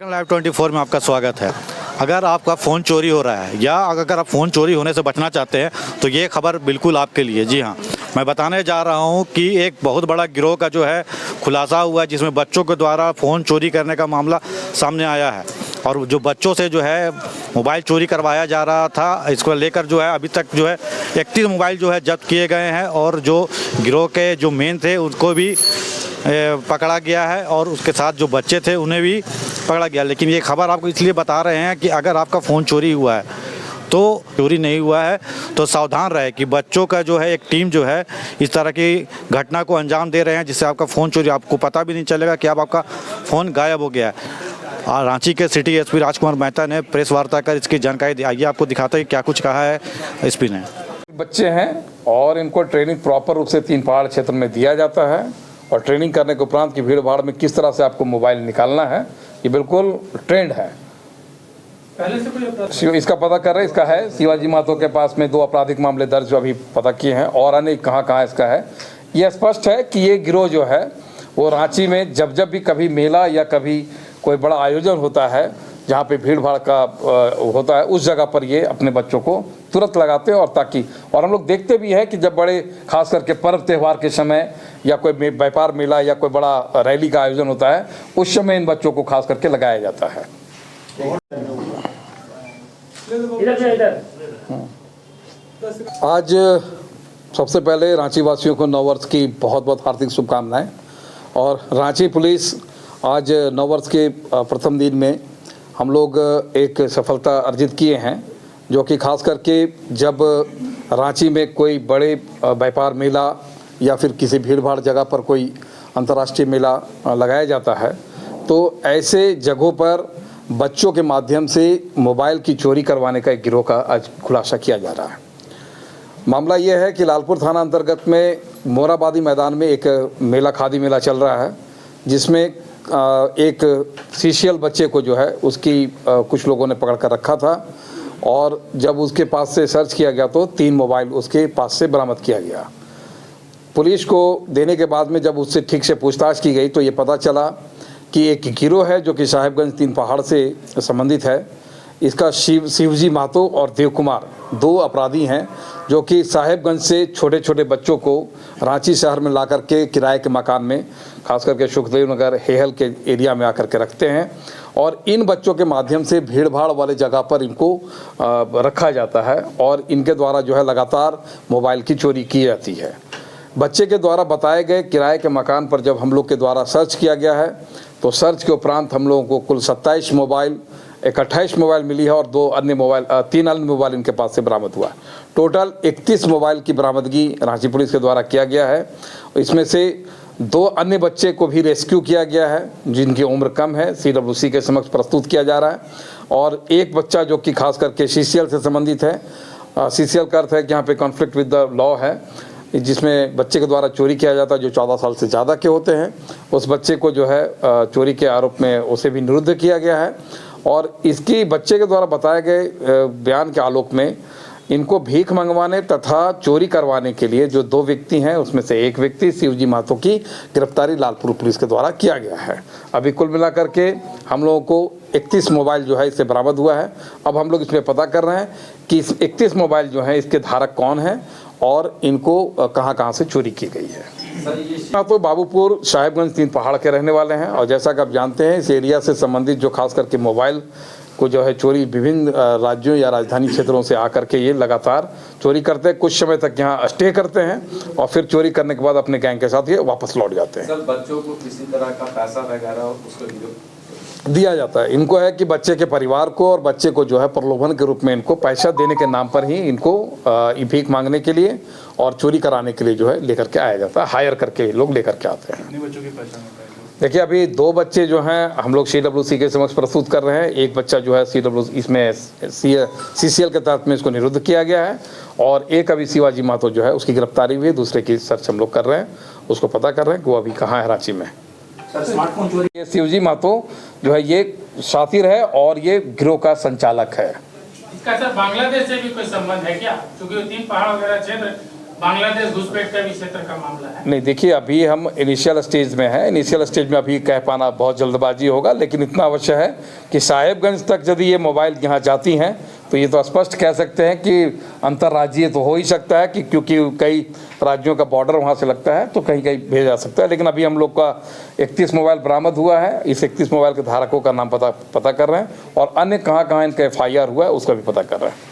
Live 24 में आपका स्वागत है। अगर आपका फ़ोन चोरी हो रहा है या अगर आप फ़ोन चोरी होने से बचना चाहते हैं तो ये खबर बिल्कुल आपके लिए। जी हाँ, मैं बताने जा रहा हूँ कि एक बहुत बड़ा गिरोह का जो है खुलासा हुआ है, जिसमें बच्चों के द्वारा फ़ोन चोरी करने का मामला सामने आया है। और जो बच्चों से जो है मोबाइल चोरी करवाया जा रहा था, इसको लेकर जो है अभी तक जो है 31 मोबाइल जो है जब्त किए गए हैं और जो गिरोह के जो मेन थे उनको भी पकड़ा गया है और उसके साथ जो बच्चे थे उन्हें भी पकड़ा गया। लेकिन ये खबर आपको इसलिए बता रहे हैं कि अगर आपका फ़ोन चोरी हुआ है तो चोरी नहीं हुआ है तो सावधान रहे कि बच्चों का जो है एक टीम जो है इस तरह की घटना को अंजाम दे रहे हैं, जिससे आपका फ़ोन चोरी आपको पता भी नहीं चलेगा कि अब आपका फ़ोन गायब हो गया है। रांची के सिटी एसपी राजकुमार मेहता ने प्रेस वार्ता कर इसकी जानकारी दी। आइए आपको दिखाते हैं क्या कुछ कहा है एसपी ने। बच्चे हैं और इनको ट्रेनिंग प्रॉपर रूप से तीन पहाड़ क्षेत्र में दिया जाता है और ट्रेनिंग करने के उपरांत की भीड़ भाड़ में किस तरह से आपको मोबाइल निकालना है, ये बिल्कुल ट्रेंड है। पहले से कोई इसका पता कर रहे हैं, इसका है शिवाजी महतो के पास में 2 आपराधिक मामले दर्ज अभी पता किए हैं और अन्य कहाँ इसका है। यह स्पष्ट है कि ये गिरोह जो है वो रांची में जब भी कभी मेला या कभी कोई बड़ा आयोजन होता है जहाँ पे भीड़ भाड़ का होता है, उस जगह पर ये अपने बच्चों को तुरंत लगाते हैं। और हम लोग देखते भी हैं कि जब बड़े खास करके पर्व त्यौहार के समय या कोई व्यापार मेला या कोई बड़ा रैली का आयोजन होता है, उस समय इन बच्चों को खास करके लगाया जाता है। आज सबसे पहले रांची वासियों को नव वर्ष की बहुत बहुत हार्दिक शुभकामनाएं। और रांची पुलिस आज नव वर्ष के प्रथम दिन में हम लोग एक सफलता अर्जित किए हैं, जो कि खास करके जब रांची में कोई बड़े व्यापार मेला या फिर किसी भीड़ भाड़ जगह पर कोई अंतर्राष्ट्रीय मेला लगाया जाता है तो ऐसे जगहों पर बच्चों के माध्यम से मोबाइल की चोरी करवाने का एक गिरोह का आज खुलासा किया जा रहा है। मामला ये है कि लालपुर थाना अंतर्गत में मोराबादी मैदान में एक मेला खादी मेला चल रहा है, जिसमें एक सीशियल बच्चे को जो है उसकी कुछ लोगों ने पकड़ कर रखा था और जब उसके पास से सर्च किया गया तो 3 मोबाइल उसके पास से बरामद किया गया। पुलिस को देने के बाद में जब उससे ठीक से पूछताछ की गई तो ये पता चला कि एक गिरोह है जो कि साहेबगंज 3 पहाड़ से संबंधित है। इसका शिवजी महतो और देव कुमार 2 अपराधी हैं जो कि साहेबगंज से छोटे छोटे बच्चों को रांची शहर में ला करके किराए के मकान में, खास करके सुखदेव नगर हेहल के एरिया में आकर के रखते हैं और इन बच्चों के माध्यम से भीड़ भाड़ वाले जगह पर इनको रखा जाता है और इनके द्वारा जो है लगातार मोबाइल की चोरी की जाती है। बच्चे के द्वारा बताए गए किराए के मकान पर जब हम लोग के द्वारा सर्च किया गया है तो सर्च के उपरांत हम लोगों को कुल 27 मोबाइल, 28 मोबाइल मिली है और 3 अन्य मोबाइल इनके पास से बरामद हुआ है। टोटल 31 मोबाइल की बरामदगी रांची पुलिस के द्वारा किया गया है। इसमें से 2 अन्य बच्चे को भी रेस्क्यू किया गया है जिनकी उम्र कम है, CWC के समक्ष प्रस्तुत किया जा रहा है। और एक बच्चा जो कि खास करके CCL से संबंधित है। CCL का अर्थ है कि यहाँ पे कॉन्फ्लिक्ट विद द लॉ है, जिसमें बच्चे के द्वारा चोरी किया जाता है जो 14 साल से ज़्यादा के होते हैं। उस बच्चे को जो है चोरी के आरोप में उसे भी निरुद्ध किया गया है और इसकी बच्चे के द्वारा बताए गए बयान के आलोक में इनको भीख मंगवाने तथा चोरी करवाने के लिए जो 2 व्यक्ति हैं उसमें से एक व्यक्ति शिवजी महतो की गिरफ्तारी लालपुर पुलिस के द्वारा किया गया है। अभी कुल मिलाकर के हम लोगों को 31 मोबाइल जो है इससे बरामद हुआ है। अब हम लोग इसमें पता कर रहे हैं कि इस 31 मोबाइल जो है इसके धारक कौन हैं और इनको कहाँ से चोरी की गई है। तो बाबूपुर साहेबगंज 3 पहाड़ के रहने वाले हैं और जैसा कि आप जानते हैं इस एरिया से संबंधित जो खास करके मोबाइल को जो है चोरी विभिन्न राज्यों या राजधानी क्षेत्रों से आकर के ये लगातार चोरी करते हैं, कुछ समय तक यहाँ स्टे करते हैं और फिर चोरी करने के बाद अपने गैंग के साथ ये वापस लौट जाते हैं। सर, बच्चों को किसी तरह का पैसा वगैरह उसको दिया जाता है। इनको है कि बच्चे के परिवार को और बच्चे को जो है प्रलोभन के रूप में इनको पैसा देने के नाम पर ही इनको भीख मांगने के लिए और चोरी कराने के लिए जो है लेकर के आया जाता है। हायर करके लोग लेकर के आते हैं। बच्चों की पहचान होता है? देखिए, अभी 2 बच्चे जो हैं हम लोग CWC के समक्ष प्रस्तुत कर रहे हैं। एक बच्चा जो है इसमें CCL के तहत में इसको निरुद्ध किया गया है और एक अभी शिवाजी महतो जो है उसकी गिरफ्तारी हुई है। दूसरे की सर्च हम लोग कर रहे हैं, उसको पता कर रहे हैं कि वो अभी कहाँ है रांची में। स्मार्टफोन चोरी, ये शिवजी महतो जो है ये शातिर है और ये गिरोह का संचालक है। इसका सर बांग्लादेश से भी कोई संबंध है क्या? क्योंकि 3 पहाड़ वगैरह क्षेत्र बांग्लादेश घुसपैठ का भी क्षेत्र का मामला है। नहीं, देखिए अभी हम इनिशियल स्टेज में हैं। इनिशियल स्टेज में अभी कह पाना बहुत जल्दबाजी होगा, लेकिन इतना अवश्य है कि साहेबगंज तक यदि ये मोबाइल यहाँ जाती हैं तो ये तो स्पष्ट कह सकते हैं कि अंतर्राज्यीय तो हो ही सकता है, कि क्योंकि कई राज्यों का बॉर्डर वहाँ से लगता है, तो कहीं कहीं भेजा जा सकता है। लेकिन अभी हम लोग का 31 मोबाइल बरामद हुआ है। इस 31 मोबाइल के धारकों का नाम पता कर रहे हैं और अन्य कहाँ कहाँ इनका FIR हुआ है उसका भी पता कर रहे हैं।